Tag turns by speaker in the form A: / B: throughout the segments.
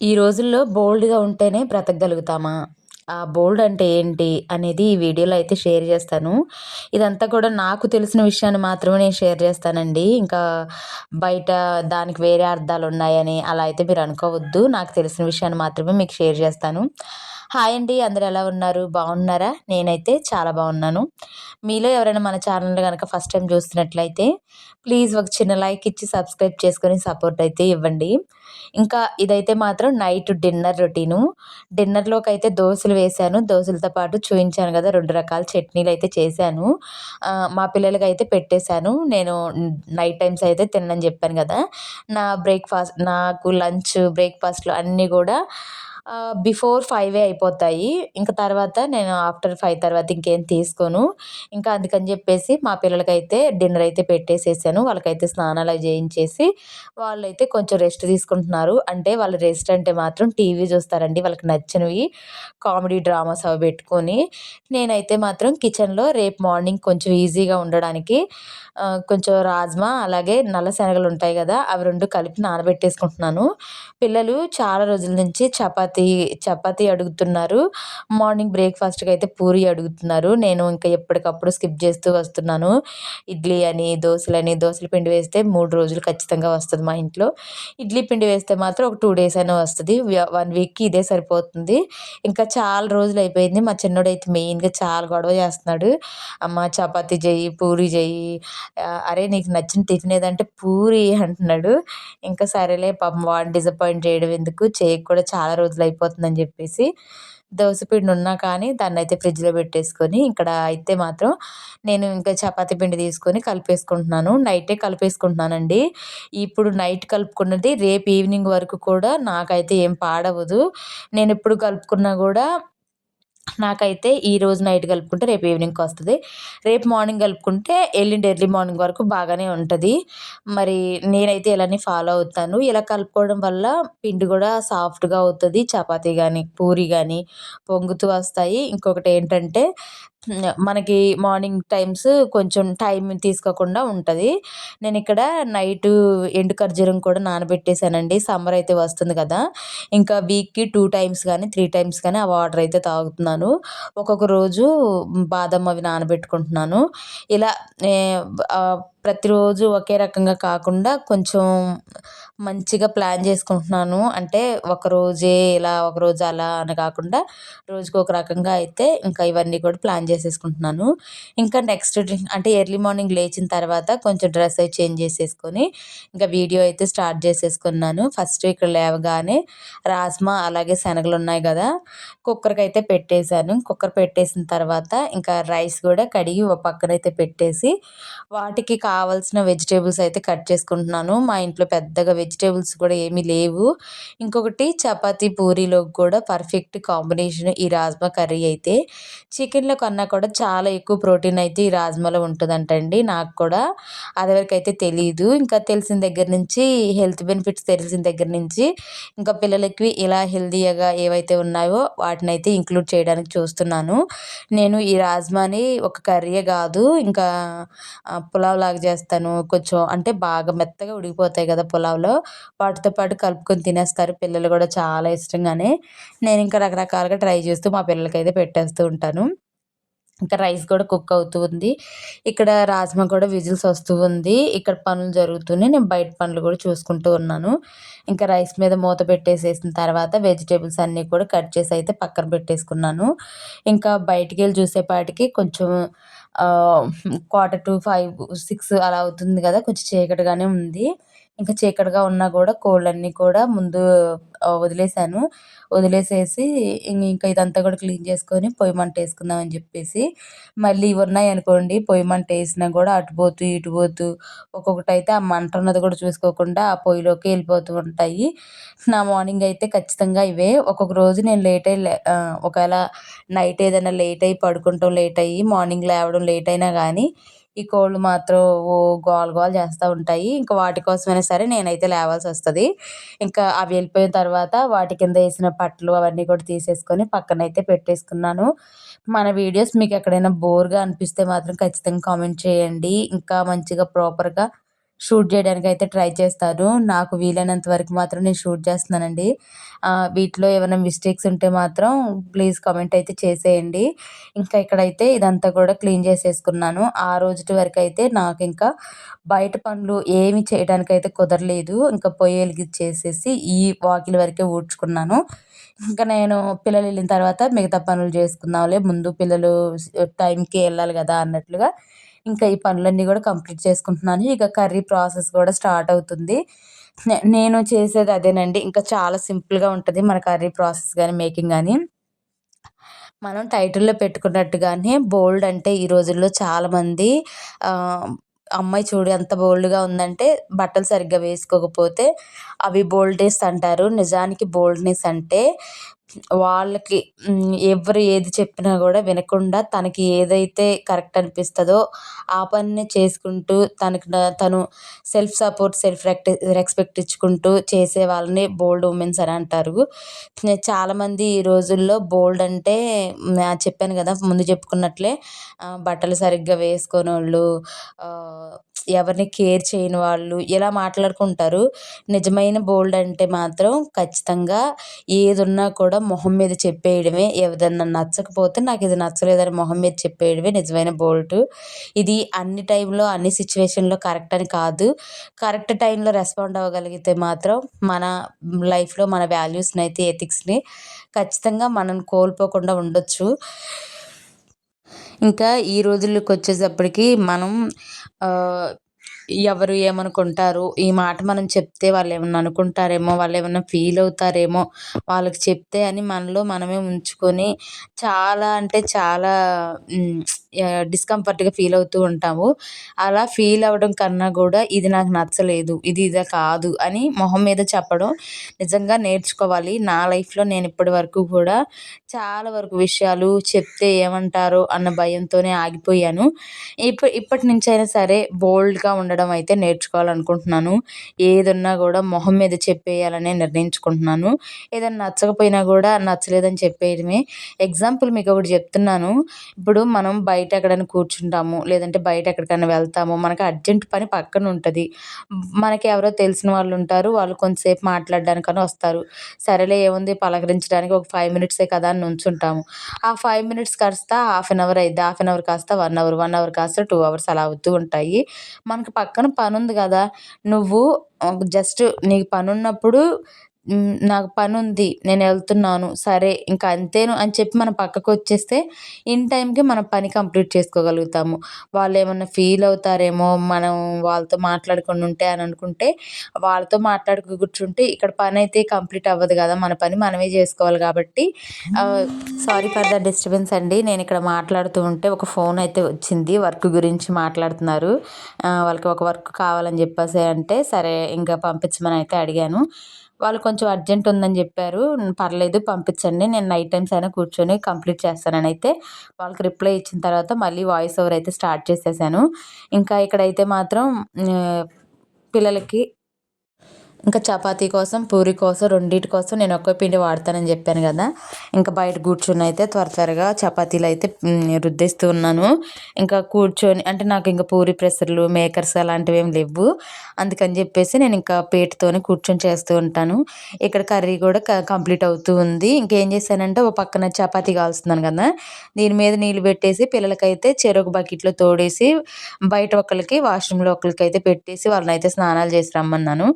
A: ఈ రోజుల్లో బోల్డ్‌గా ఉంటేనే బ్రతకగలుగుతామా? ఆ బోల్డ్ అంటే ఏంటి? అనేది ఈ వీడియోలో అయితే షేర్ చేస్తాను. ఇదంతా కూడా నాకు తెలిసిన విషయాన్ని మాత్రమే నేను షేర్ చేస్తానండి. ఇంకా బయట దానికి వేరే అర్థాలున్నాయని అలా అయితే మీరు అనుకోవద్దు. నాకు తెలిసిన విషయాన్ని మాత్రమే మీకు షేర్ చేస్తాను. హాయ్ అండి. అందరూ ఎలా ఉన్నారు? బాగున్నారా? నేనైతే చాలా బాగున్నాను. మీలో ఎవరైనా మన ఛానల్‌ని గనక ఫస్ట్ టైమ్ చూస్తున్నట్లయితే ప్లీజ్ ఒక చిన్న లైక్ ఇచ్చి సబ్స్క్రైబ్ చేసుకొని సపోర్ట్ అయితే ఇవ్వండి. ఇంకా ఇదైతే మాత్రం నైట్ డిన్నర్ రొటీను. డిన్నర్‌లోకైతే దోసలు వేశాను. దోసలతో పాటు చూయించాను గదా! 2 రకాల చట్నీలైతే చేశాను. మా పిల్లలకైతే పెట్టేశాను. నేను నైట్ టైమ్స్ అయితే తిననని జెప్పాను గదా! నాకు లంచ్, బ్రేక్‌ఫాస్ట్‌లు అన్నీ గూడా బిఫోర్ 5 అయిపోతాయి. ఇంక తర్వాత నేను ఆఫ్టర్ 5 తర్వాత ఇంకేం తీసుకోను. ఇంకా అందుకని జెప్పేసి మా పిల్లలకైతే డిన్నర్ అయితే పెట్టేసేసాను. వాళ్ళకైతే స్నానాలవి జేయించేసి వాళ్ళైతే కొంచెం రెస్ట్ తీసుకుంటున్నారు. అంటే వాళ్ళు రెస్ట్ అంటే మాత్రం టీవీ చూస్తారండి. వాళ్ళకి నచ్చినవి కామెడీ డ్రామాస్ అవి పెట్టుకొని. నేనైతే మాత్రం కిచెన్‌లో రేపు మార్నింగ్ కొంచెం ఈజీగా ఉండడానికి కొంచెం రాజ్మా అలాగే నల్ల శనగలుంటాయి గదా! అవి 2 కలిపి నానబెట్టేసుకుంటున్నాను. పిల్లలు చాలా రోజుల నుంచి చపాతీ అడుగుతున్నారు. మార్నింగ్ బ్రేక్‌ఫాస్ట్‌కైతే పూరి అడుగుతున్నారు. నేను ఇంకా ఎప్పటికప్పుడు స్కిప్ జేస్తూ వస్తున్నాను. ఇడ్లీ అని, దోసలని, దోసల పిండి వేస్తే 3 రోజులు ఖచ్చితంగా వస్తది మా ఇంట్లో. ఇడ్లీ పిండి వేస్తే మాత్రం ఒక 2 డేస్ అయినా వస్తది. 1 వీక్‌కి ఇదే సరిపోతుంది. ఇంకా చాలా రోజులయిపోయింది. మా చిన్నోడైతే మెయిన్‌గా చాలా గొడవ చేస్తున్నాడు. అమ్మ చపాతీ చెయ్యి, పూరి చెయ్యి, అరే నీకు నచ్చిన టిఫిన్ ఏదంటే పూరి అంటున్నాడు. ఇంకా సరేలే పాపం వాడిని డిసప్పాయింట్ చేయడం ఎందుకు, చేయక కూడా చాలా రోజులయిపోతుందని జెప్పేసి దోస పిండి ఉన్నా కానీ దాన్నయితే ఫ్రిడ్జ్‌లో పెట్టేసుకొని ఇక్కడ అయితే మాత్రం నేను ఇంకా చపాతీ పిండి తీసుకొని కలిపేసుకుంటున్నాను. నైటే కలిపేసుకుంటున్నానండి. ఇప్పుడు నైట్ కలుపుకున్నది రేపు ఈవినింగ్ వరకు కూడా నాకైతే ఏం పాడవదు. నేనెప్పుడు కలుపుకున్నా గూడా నాకైతే ఈరోజు నైట్ కలుపుకుంటే రేపు ఈవినింగ్‌కొస్తది. రేపు మార్నింగ్ కలుపుకుంటే ఎల్లుండి ఎర్లీ మార్నింగ్ వరకు బాగానే ఉంటది. మరి నేనైతే ఇలానే ఫాలో అవుతాను. ఇలా కలుపుకోవడం వల్ల పిండి గూడా సాఫ్ట్‌గా అవుతది. చపాతీ గానీ, పూరి గానీ పొంగుతూ వస్తాయి. ఇంకొకటేంటంటే మనకి మార్నింగ్ టైమ్స్ కొంచెం టైం తీసుకోకుండా ఉంటది. నేనిక్కడ నైటు ఎండు ఖర్జూరం కూడా నానబెట్టేసానండి. సమ్మర్ అయితే వస్తుంది కదా! ఇంకా వీక్‌కి 2 టైమ్స్ గానీ, 3 టైమ్స్ గానీ ఆ వాటర్ అయితే తాగుతున్నాను. ఒక్కొక్క రోజు బాదం అవి నానబెట్టుకుంటున్నాను. ఇలా ప్రతిరోజు ఒకే రకంగా కాకుండా కొంచెం మంచిగా ప్లాన్ చేసుకుంటున్నాను. అంటే ఒకరోజే ఇలా, ఒకరోజు అలా అని కాకుండా రోజుకొక రకంగా అయితే ఇంకా ఇవన్నీ కూడా ప్లాన్ చేసేసుకుంటున్నాను. ఇంకా నెక్స్ట్ అంటే ఎర్లీ మార్నింగ్ లేచిన తర్వాత కొంచెం డ్రెస్ అయి చేంజ్ చేసేసుకొని ఇంకా వీడియో అయితే స్టార్ట్ చేసేసుకున్నాను. ఫస్ట్ ఇక్కడ లేవగానే రాజ్మా అలాగే శనగలున్నాయి గదా! కుక్కర్‌కైతే పెట్టేసాను. కుక్కర్ పెట్టేసిన తర్వాత ఇంకా రైస్ గూడా కడిగి ఓ పక్కనైతే పెట్టేసి వాటికి కావాల్సిన వెజిటబుల్స్ అయితే కట్ చేసుకుంటున్నాను. మా ఇంట్లో పెద్దగా వెజిటబుల్స్ కూడా ఏమీ లేవు. ఇంకొకటి చపాతీ, పూరీలోకి కూడా పర్ఫెక్ట్ కాంబినేషన్ ఈ రాజ్మా కర్రీ అయితే. చికెన్‌లో కన్నా కూడా చాలా ఎక్కువ ప్రోటీన్ అయితే ఈ రాజ్మాలో ఉంటదంటండి. నాకు కూడా అదివరకైతే తెలీదు. ఇంకా తెలిసిన దగ్గర నుంచి హెల్త్ బెనిఫిట్స్ తెలిసిన దగ్గర నుంచి ఇంకా పిల్లలకి ఇలా హెల్తీగా ఏవైతే ఉన్నాయో వాటినైతే ఇంక్లూడ్ చేయడానికి చూస్తున్నాను. నేను ఈ రాజ్మాని ఒక కర్రీయే గాదు ఇంకా పులావ్ లాగా చేస్తాను. కొంచెం అంటే బాగా మెత్తగా ఉడికిపోతాయి గదా! పులావ్‌లో. వాటితో పాటు కలుపుకొని తినేస్తారు పిల్లలు గూడా చాలా ఇష్టంగానే. నేనింకా రకరకాలుగా ట్రై చేస్తూ మా పిల్లలకైతే పెట్టేస్తూ ఉంటాను. ఇంకా రైస్ కూడా కుక్ అవుతూ ఉంది. ఇక్కడ రాజ్మా కూడా విజిల్స్ వస్తూ ఉంది. ఇక్కడ పనులు జరుగుతూనే నేను బయట పనులు కూడా చూసుకుంటూ ఉన్నాను. ఇంకా రైస్ మీద మూత పెట్టేసేసిన తర్వాత వెజిటబుల్స్ అన్నీ కూడా కట్ చేసి అయితే పక్కన పెట్టేసుకున్నాను. ఇంకా బయటికెళ్ళి చూసేపాటికి కొంచెం 4:45, 6 అలా అవుతుంది గదా! కొంచెం చీకటిగానే ఉంది. ఇంకా చీకటిగా ఉన్నా గూడా కోళ్ళన్నీ కూడా ముందు వదిలేసాను. వదిలేసేసి ఇంకా ఇదంతా కూడా క్లీన్ చేసుకొని పొయ్యి మంటేసుకుందాం అని జెప్పేసి, మళ్ళీ ఇవున్నాయనుకోండి పొయ్యి మంటేసినా గూడా అటు పోతూ, ఇటు పోతూ ఒక్కొక్కటైతే ఆ మంటున్నది కూడా చూసుకోకుండా ఆ పొయ్యిలోకే ఎళ్ళిపోతూ ఉంటాయి. నా మార్నింగ్ అయితే ఖచ్చితంగా ఇవే. ఒక్కొక్క రోజు నేను ఒకవేళ నైట్ ఏదైనా లేట్ అయ్యి పడుకుంటాం లేట్ అయ్యి మార్నింగ్ లేవడం లేట్ అయినా గానీ, ఈ కోళ్ళు మాత్రం గోల గోల చేస్తా ఉంటాయి. ఇంక వాటి కోసమైనా సరే నేనైతే లేవాల్సొస్తది. ఇంకా అవి వెళ్ళిపోయిన తర్వాత వాటి కింద ఏసిన పట్టలు అవన్నీ కూడా తీసేసుకొని పక్కనైతే పెట్టేసుకున్నాను. మన వీడియోస్ మీకెక్కడైనా బోర్‌గా అనిపిస్తే మాత్రం ఖచ్చితంగా కామెంట్ చేయండి. ఇంకా మంచిగా ప్రాపర్‌గా షూట్ చేయడానికైతే ట్రై చేస్తాను. నాకు వీలైనంత వరకు మాత్రం నేను షూట్ చేస్తున్నానండి. వీటిలో ఏమైనా మిస్టేక్స్ ఉంటే మాత్రం ప్లీజ్ కామెంట్ అయితే చేసేయండి. ఇంకా ఇక్కడైతే ఇదంతా కూడా క్లీన్ చేసేసుకున్నాను. ఆ రోజుటి వరకైతే నాకింకా బయట పనులు ఏమి చేయడానికైతే కుదరలేదు. ఇంకా పొయ్యి వెలిగిచ్చేసేసి ఈ వాకిలి వరకే ఊడ్చుకున్నాను. ఇంకా నేను పిల్లలెళ్ళిన తర్వాత మిగతా పనులు చేసుకుందాంలే, ముందు పిల్లలు టైంకి ఎళ్ళాలి గదా అన్నట్లుగా ఇంకా ఈ పనులన్నీ గూడా కంప్లీట్ చేసుకుంటున్నాను. ఇక కర్రీ ప్రాసెస్ గూడా స్టార్ట్ అవుతుంది. నేను చేసేది అదేనండి. ఇంకా చాలా సింపుల్‌గా ఉంటది మన కర్రీ ప్రాసెస్ గాని, మేకింగ్ గాని. మనం టైటిల్‌లో పెట్టుకున్నట్టుగానే బోల్డ్ అంటే ఈ రోజుల్లో చాలామంది ఆహ్, అమ్మాయి చూడు ఎంత బోల్డ్‌గా ఉందంటే బట్టలు సరిగ్గా వేసుకోకపోతే అవి బోల్డ్‌నెస్ అంటారు. నిజానికి బోల్డ్‌నెస్ అంటే వాళ్ళకి ఎవరు ఏది చెప్పినా గూడా వినకుండా తనకి ఏదైతే కరెక్ట్ అనిపిస్తదో ఆ పనినే చేసుకుంటూ తను సెల్ఫ్ సపోర్ట్, రెస్పెక్ట్ ఇచ్చుకుంటూ చేసే వాళ్ళని బోల్డ్ వుమెన్స్ అని అంటారు. చాలామంది ఈ రోజుల్లో బోల్డ్ అంటే చెప్పాను గదా! ముందు చెప్పుకున్నట్లే బట్టలు సరిగ్గా వేసుకోనోళ్ళు, ఆహ్, ఎవరిని కేర్ చేయని వాళ్ళు ఇలా మాట్లాడుకుంటారు. నిజమైన బోల్డ్ అంటే మాత్రం ఖచ్చితంగా ఏదున్నా కూడా మొహం మీద చెప్పేయడమే. ఏదన్నా నచ్చకపోతే నాకిది నచ్చలేదని మొహం మీద చెప్పేయడమే నిజమైన బోల్డు. ఇది అన్ని టైంలో, అన్ని సిచ్యువేషన్‌లో కరెక్ట్ అని కాదు. కరెక్ట్ టైంలో రెస్పాండ్ అవ్వగలిగితే మాత్రం మన లైఫ్‌లో మన వాల్యూస్‌నైతే, ఎథిక్స్‌ని ఖచ్చితంగా మనం కోల్పోకుండా ఉండొచ్చు. ఇంకా ఈ రోజుల్లోకొచ్చేసప్పటికి మనం ఆహ్, ఎవరు ఏమనుకుంటారు? ఈ మాట మనం చెప్తే వాళ్ళేమన్నా అనుకుంటారేమో, వాళ్ళేమన్నా ఫీల్ అవుతారేమో, వాళ్ళకి చెప్తే అని మనలో మనమే ఉంచుకొని చాలా అంటే చాలా డిస్కంఫర్ట్‌గా ఫీల్ అవుతూ ఉంటాము. అలా ఫీల్ అవ్వడం కన్నా గూడా ఇది నాకు నచ్చలేదు, ఇది ఇదా కాదు అని మొహం మీద చెప్పడం నిజంగా నేర్చుకోవాలి. నా లైఫ్‌లో నేను ఇప్పటి వరకు కూడా చాలా వరకు విషయాలు చెప్తే ఏమంటారో అన్న భయంతోనే ఆగిపోయాను. ఇప్పటి నుంచైనా సరే బోల్డ్‌గా ఉండడం అయితే నేర్చుకోవాలనుకుంటున్నాను. ఏదున్నా గూడా మొహం మీద చెప్పేయాలనే నిర్ణయించుకుంటున్నాను. ఏదైనా నచ్చకపోయినా గూడా నచ్చలేదని చెప్పేయడమే. ఎగ్జాంపుల్ మీకొకటి చెప్తున్నాను. ఇప్పుడు మనం బయట ఎక్కడైనా కూర్చుంటాము, లేదంటే బయట ఎక్కడికైనా వెళ్తాము. మనకు అర్జెంట్ పని పక్కన ఉంటది. మనకి ఎవరో తెలిసిన వాళ్ళుంటారు. వాళ్ళు కొంతసేపు మాట్లాడడానికని వస్తారు. సరేలే ఏముంది పలకరించడానికి ఒక 5 మినిట్సే కదా అని నుంచుంటాము. ఆ 5 మినిట్స్ కాస్త హాఫ్ అన్ అవర్ అయిద్ది. హాఫ్ అన్ అవర్ కాస్త 1 అవర్, 1 అవర్ కాస్త 2 అవర్స్ అలా అవుతూ ఉంటాయి. మనకు పక్కన పనుంది గదా! నువ్వు జస్ట్ నీకు పనున్నప్పుడు నాకు పనుంది, నేనెళ్తున్నాను, సరే ఇంక అంతేను అని చెప్పి మనం పక్కకొచ్చేస్తే ఇన్ టైంకి మనం పని కంప్లీట్ చేసుకోగలుగుతాము. వాళ్ళేమన్నా ఫీల్ అవుతారేమో, మనం వాళ్ళతో మాట్లాడకుండా ఉంటే అని అనుకుంటే, వాళ్ళతో మాట్లాడుతూ కూర్చుంటే ఇక్కడ పనైతే కంప్లీట్ అవ్వదు గదా! మన పని మనమే జేసుకోవాలి గాబట్టి ఆహ్, సారీ ఫర్ ద డిస్టర్బెన్స్ అండి. నేనిక్కడ మాట్లాడుతూ ఉంటే ఒక ఫోన్ అయితే వచ్చింది. వర్క్ గురించి మాట్లాడుతున్నారు. వాళ్ళకి ఒక వర్క్ కావాలని జెప్పేసి అంటే, సరే ఇంక పంపించమని అయితే అడిగాను. వాళ్ళు కొంచెం అర్జెంట్ ఉందని జెప్పారు. పర్లేదు పంపించండి, నేను నైట్ టైమ్స్ అయినా కూర్చొని కంప్లీట్ చేస్తాననైతే వాళ్ళకి రిప్లై ఇచ్చిన తర్వాత మళ్ళీ వాయిస్ ఓవర్ అయితే స్టార్ట్ చేసేసాను. ఇంకా ఇక్కడైతే మాత్రం ఆహ్, పిల్లలకి ఇంకా చపాతీ కోసం, పూరి కోసం రెండిటి కోసం నేను ఒకే పిండి వాడతానని జెప్పాను గదా! ఇంకా బయట కూర్చొనైతే త్వరగా చపాతీలైతే రుద్దేస్తూ ఉన్నాను. ఇంకా కూర్చొని అంటే నాకింక పూరి ప్రెషర్లు, మేకర్స్ అలాంటివేం లెవ్వు. అందుకని జెప్పేసి నేనింకా పీటతోనే కూర్చొని చేస్తూ ఉంటాను. ఇక్కడ కర్రీ గూడా కంప్లీట్ అవుతూ ఉంది. ఇంకేం జేశానంటే ఓ పక్కన చపాతీ కాలుస్తున్నాను గదా! దీని మీద నీళ్ళు బెట్టేసి పిల్లలకైతే చెరొక బకెట్‌లో తోడేసి బయట ఒకళ్ళకి, వాష్‌రూమ్‌లో ఒకళ్ళకైతే పెట్టేసి వాళ్ళనైతే స్నానాలు జేసి రమ్మన్నాను.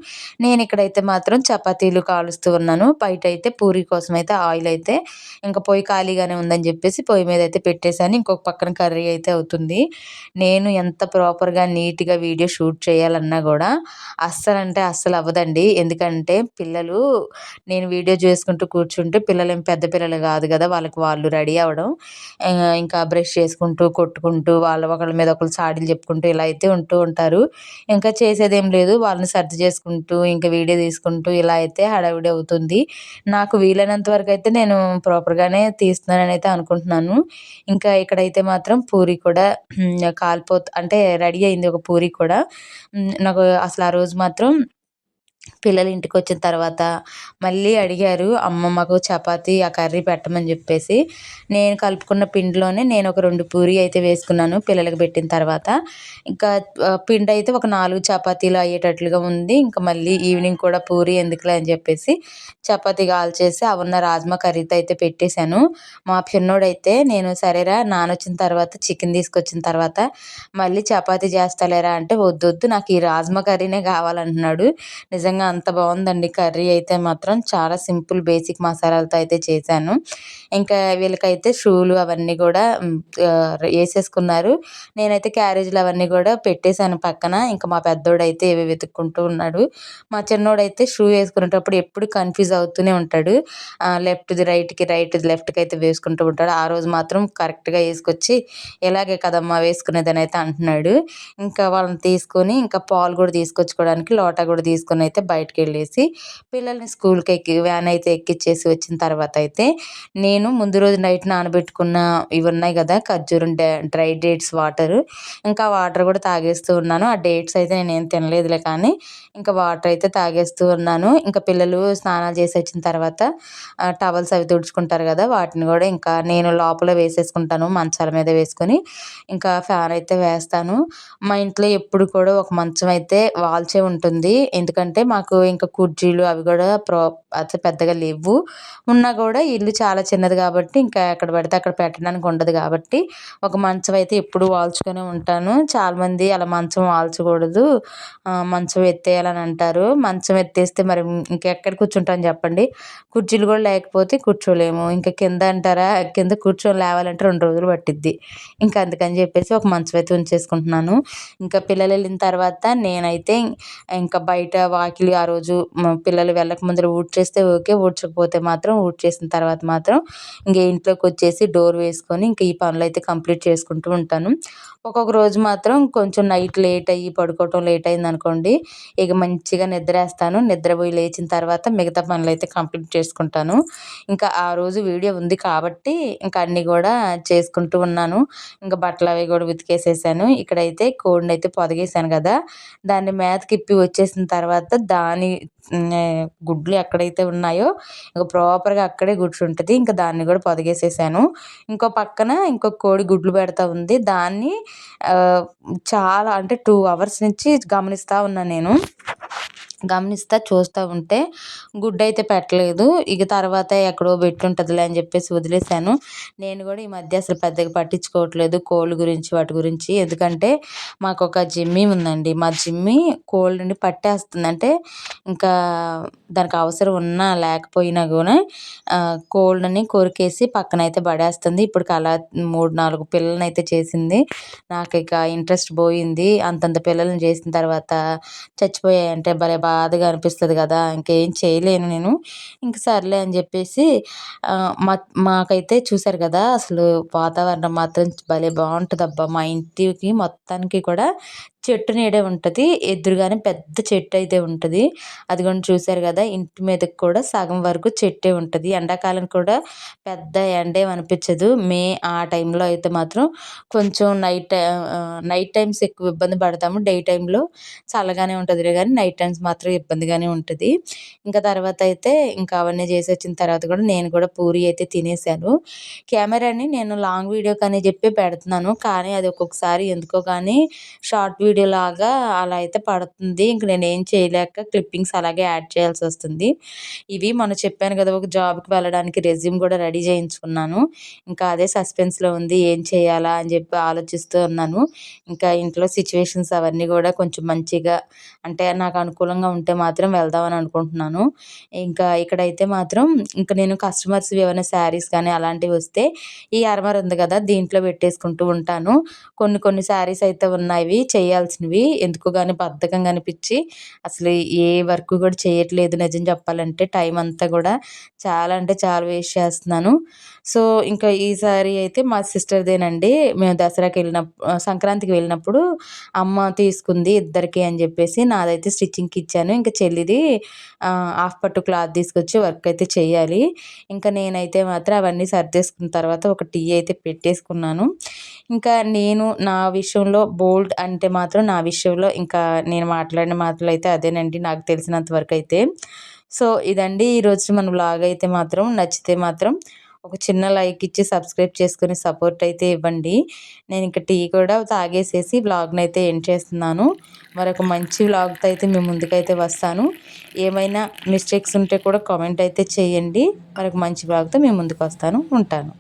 A: నేనిక్కడైతే మాత్రం చపాతీలు కాలుస్తూ ఉన్నాను. బయటైతే పూరి కోసమయితే ఆయిలయితే ఇంక పొయ్యి ఖాళీగానే ఉందని జెప్పేసి పొయ్యి మీదయితే పెట్టేశాను. ఇంకొక పక్కన కర్రీ అయితే అవుతుంది. నేను ఎంత ప్రాపర్‌గా, నీట్‌గా వీడియో షూట్ చేయాలన్నా గూడా అస్సలంటే అస్సలవ్వదండి. ఎందుకంటే పిల్లలు నేను వీడియో చేసుకుంటూ కూర్చుంటే పిల్లలేం పెద్ద పిల్లలు గాదు గదా! వాళ్ళకి వాళ్ళు రెడీ అవ్వడం, ఇంకా బ్రష్ చేసుకుంటూ, కొట్టుకుంటూ, ఒకళ్ళ మీద ఒకళ్ళు చాడీలు చెప్పుకుంటూ ఇలా అయితే ఉంటూ ఉంటారు. ఇంకా చేసేదేం లేదు. వాళ్ళని సర్ది చేసుకుంటూ, ఇంక వీడియో తీసుకుంటూ ఇలా అయితే హడావిడి అవుతుంది. నాకు వీలైనంత వరకైతే నేను ప్రాపర్‌గానే తీస్తున్నాననైతే అనుకుంటున్నాను. ఇంకా ఇక్కడైతే మాత్రం పూరి కూడా అంటే రెడీ అయింది ఒక పూరి కూడా. నాకు అసలు ఆ రోజు మాత్రం పిల్లలు ఇంటికొచ్చిన తర్వాత మళ్ళీ అడిగారు, "అమ్మ మాకు చపాతీ, ఆ కర్రీ పెట్టమని" జెప్పేసి. నేను కలుపుకున్న పిండిలోనే నేను ఒక 2 పూరి అయితే వేసుకున్నాను పిల్లలకి పెట్టిన తర్వాత. ఇంకా పిండయితే ఒక 4 చపాతీలు అయ్యేటట్లుగా ఉంది. ఇంక మళ్ళీ ఈవినింగ్ కూడా పూరి ఎందుకులే అని జెప్పేసి చపాతీ కాల్చేసి ఆ ఉన్న రాజ్మా కర్రీతో అయితే పెట్టేశాను. మా చిన్నోడైతే నేను సరేరా నాన్నొచ్చిన తర్వాత చికెన్ తీసుకొచ్చిన తర్వాత మళ్ళీ చపాతీ చేస్తాలేరా అంటే, "వద్దొద్దు నాకు ఈ రాజ్మా కర్రీనే కావాలంటున్నాడు." నిజంగా అంత బావుందండి కర్రీ అయితే మాత్రం. చాలా సింపుల్ బేసిక్ మసాలాలతో అయితే చేశాను. ఇంకా వీళ్ళకైతే షూలు అవన్నీ గూడా ఏసేసుకున్నారు. నేనైతే క్యారేజీలు అవన్నీ గూడా పెట్టేశాను పక్కన. ఇంక మా పెద్దోడైతే ఏవో వెతుక్కుంటూ ఉన్నాడు. మా చిన్నోడైతే షూ ఏసుకునేటప్పుడు ఎప్పుడు కన్‌ఫ్యూజ్ అవుతూనే ఉంటాడు. లెఫ్ట్‌ది రైట్‌కి, రైట్‌ది లెఫ్ట్‌కి అయితే వేసుకుంటూ ఉంటాడు. ఆ రోజు మాత్రం కరెక్ట్‌గా ఏసుకొచ్చి, "ఇలాగే కదమ్మా వేసుకునేదని" అంటున్నాడు. ఇంకా వాళ్ళని తీసుకొని ఇంకా పాలు గూడా తీసుకొచ్చుకోవడానికి లోటా గూడా తీసుకొనైతే బయటికెళ్ళేసి పిల్లల్ని స్కూల్‌కి వ్యాన్ అయితే ఎక్కిచ్చేసి వచ్చిన తర్వాత అయితే నేను ముందు రోజు నైట్ నానబెట్టుకున్న ఇవి ఉన్నాయి గదా! ఖర్జూరం డ్రై డేట్స్ వాటరు. ఇంకా వాటర్ గూడా తాగేస్తూ ఉన్నాను. ఆ డేట్స్ అయితే నేనేం తినలేదులే కానీ ఇంకా వాటర్ అయితే తాగేస్తూ ఉన్నాను. ఇంకా పిల్లలు స్నానాలు చేసొచ్చిన తర్వాత టవల్స్ అవి తుడుచుకుంటారు గదా! వాటిని గూడా ఇంకా నేను లోపల వేసేసుకుంటాను మంచాల మీద వేసుకొని. ఇంకా ఫ్యాన్ అయితే వేస్తాను. మా ఇంట్లో ఎప్పుడు కూడా ఒక మంచం అయితే వాల్చే ఉంటుంది. ఎందుకంటే మాకు ఇంకా కుర్చీలు అవి గూడా అసలు పెద్దగా లేవ్వు. ఉన్నా గూడా ఇల్లు చాలా చిన్నది గాబట్టి ఇంకా ఎక్కడ పడితే అక్కడ పెట్టడానికి ఉండదు గాబట్టి ఒక మంచం అయితే ఎప్పుడూ వాల్చుకునే ఉంటాను. చాలామంది అలా మంచం వాల్చకూడదు. మంచం ఎత్తేయాలని అంటారు. మంచం ఎత్తేస్తే మరి ఇంకెక్కడ కూర్చుంటాం జెప్పండి. కుర్చీలు గూడా లేకపోతే కూర్చోలేము. ఇంక కింద అంటారా కింద కూర్చొని లేవాలంటే 2 రోజులు పట్టిద్ది. ఇంకా అందుకని జెప్పేసి ఒక మంచం అయితే ఉంచేసుకుంటున్నాను. ఇంకా పిల్లలెళ్ళిన తర్వాత నేనైతే ఇంకా బయట వాకిలి ఆ రోజు పిల్లలు వెళ్ళక ముందర ఊడ్చేస్తే ఓకే. ఊడ్చకపోతే మాత్రం ఊడ్చేసిన తర్వాత మాత్రం ఇంక ఇంట్లోకొచ్చేసి డోర్ వేసుకొని ఇంక ఈ పనులైతే కంప్లీట్ చేసుకుంటూ ఉంటాను. ఒక్కొక్క రోజు మాత్రం కొంచెం నైట్ లేట్ అయ్యి పడుకోవటం లేట్ అయిందనుకోండి, ఇక మంచిగా నిద్రేస్తాను. నిద్రపోయి లేచిన తర్వాత మిగతా పనులైతే కంప్లీట్ చేసుకుంటాను. ఇంకా ఆ రోజు వీడియో ఉంది కాబట్టి ఇంక అన్నీ గూడా చేసుకుంటూ ఉన్నాను. ఇంక బట్టలవి గూడా ఉతికేసేసాను. ఇక్కడైతే కోడినైతే పొదిగేసాను గదా! దాన్ని మేతకిప్పి వచ్చేసిన తర్వాత దాని గుడ్లు ఎక్కడైతే ఉన్నాయో ఇంక ప్రాపర్‌గా అక్కడే కూర్చుంటది. ఇంక దాన్ని గూడా పొదిగేసేసాను. ఇంకో పక్కన ఇంకో కోడి గుడ్లు పెడతా ఉంది. దాన్ని ఆహ్, చాలా అంటే 2 అవర్స్ నుంచి గమనిస్తా ఉన్నా నేను. గమనిస్తా చూస్తా ఉంటే గుడ్డయితే పెట్టలేదు. ఇక తర్వాత ఎక్కడో బెట్టుంటదిలే అని జెప్పేసి వదిలేసాను. నేను గూడా ఈ మధ్య అసలు పెద్దగా పట్టించుకోవట్లేదు కోళ్ళ గురించి, వాటి గురించి. ఎందుకంటే మాకొక జిమ్మీ ఉందండి. మా జిమ్మీ కోళ్ళని పట్టేస్తుంది. అంటే ఇంకా దానికి అవసరం ఉన్నా లేకపోయినా గూడా కోళ్ళని కొరికేసి పక్కనైతే పడేస్తుంది. ఇప్పటికి అలా 3, 4 పిల్లలనైతే చేసింది. నాకిక ఇంట్రెస్ట్ బోయింది. అంతంత పిల్లల్ని జేసిన తర్వాత చచ్చిపోయాయంటే భలే బాధగా అనిపిస్తది గదా! ఇంకేం చేయలేను నేను. ఇంక సర్లే అని జెప్పేసి మాకైతే చూసారు గదా! అసలు వాతావరణం మాత్రం భలే బావుంటదబ్బా! మా ఇంటికి మొత్తానికి కూడా చెట్టు నీడే ఉంటది. ఎదురుగానే పెద్ద చెట్టయితే ఉంటది. అదిగోండి చూసారు గదా! ఇంటి మీదకి కూడా సగం వరకు చెట్టే ఉంటది. ఎండాకాలం కూడా పెద్ద ఎండేం అనిపిచ్చదు. ఆ టైంలో అయితే మాత్రం కొంచెం నైట్ టైమ్స్ ఎక్కువ ఇబ్బంది పడతాము. డే టైమ్‌లో చల్లగానే ఉంటదిలే గానీ, నైట్ టైమ్స్ మాత్రం ఇబ్బందిగానే ఉంటది. ఇంకా తర్వాతయితే ఇంకా అవన్నీ జేసొచ్చిన తర్వాత గూడా నేను గూడా పూరి అయితే తినేసాను. కెమెరాని నేను లాంగ్ వీడియోకని జెప్పి పెడుతున్నాను. కానీ అది ఒక్కొక్కసారి ఎందుకో గానీ షార్ట్ వీడియోలాగా అలా అయితే పడుతుంది. ఇంక నేనేం చేయలేక క్లిప్పింగ్స్ అలాగే యాడ్ చేయాల్సొస్తుంది. ఇవి మొన్న చెప్పాను గదా! ఒక జాబ్‌కి వెళ్ళడానికి రెజ్యూమ్ గూడా రెడీ చేయించుకున్నాను. ఇంకా అదే సస్పెన్స్‌లో ఉంది. ఏం చేయాలా అని జెప్పి ఆలోచిస్తూ ఉన్నాను. ఇంకా ఇంట్లో సిట్యుయేషన్స్ అవన్నీ గూడా కొంచెం మంచిగా అంటే నాకు అనుకూలంగా ఉంటే మాత్రం వెళ్దామని అనుకుంటున్నాను. ఇంకా ఇక్కడైతే మాత్రం ఇంక నేను కస్టమర్స్‌వి ఏమైనా శారీస్ కానీ అలాంటివొస్తే ఈ అరమర ఉంది గదా! దీంట్లో పెట్టేసుకుంటూ ఉంటాను. కొన్ని కొన్ని శారీస్ అయితే ఉన్నాయి చేయాల్సినవి. ఎందుకో గాని బద్ధకంగా అనిపిచ్చి అసలు ఏ వర్క్ గూడా చేయట్లేదు నిజం చెప్పాలంటే. టైం అంతా గూడా చాలా అంటే చాలా వేస్ట్ చేస్తున్నాను. సో, ఇంకా ఈ సారీ అయితే మా సిస్టర్‌దేనండి. మేము సంక్రాంతికి వెళ్ళినప్పుడు అమ్మ తీసుకుంది ఇద్దరికీ అని జెప్పేసి నాదైతే స్టిచ్చింగ్‌కి ఇచ్చాను. ఇంక చెల్లిది హాఫ్ పట్టు క్లాత్ తీసుకొచ్చి వర్క్ అయితే చేయాలి. ఇంకా నేనైతే మాత్రం అవన్నీ సర్దేసుకున్న తర్వాత ఒక టీ అయితే పెట్టేసుకున్నాను. ఇంకా నేను నా విషయంలో బోల్డ్ అంటే మాత్రం నా విషయంలో ఇంకా నేను మాట్లాడిన మాటలు అయితే అదేనండి నాకు తెలిసినంత వరకు అయితే. సో ఇదండి ఈరోజు మన వ్లాగ్ అయితే మాత్రం నచ్చితే మాత్రం ఒక చిన్న లైక్ ఇచ్చి సబ్స్క్రైబ్ చేసుకొని సపోర్ట్ అయితే ఇవ్వండి. నేను ఇంకా టీ కూడా తాగేసేసి వ్లాగ్ని అయితే ఎండ్ చేస్తున్నాను. మరొక మంచి వ్లాగ్తో అయితే మీ ముందుకైతే వస్తాను. ఏమైనా మిస్టేక్స్ ఉంటే కూడా కామెంట్ అయితే చేయండి. మరొక మంచి వ్లాగ్తో మీ ముందుకు వస్తాను. ఉంటాను.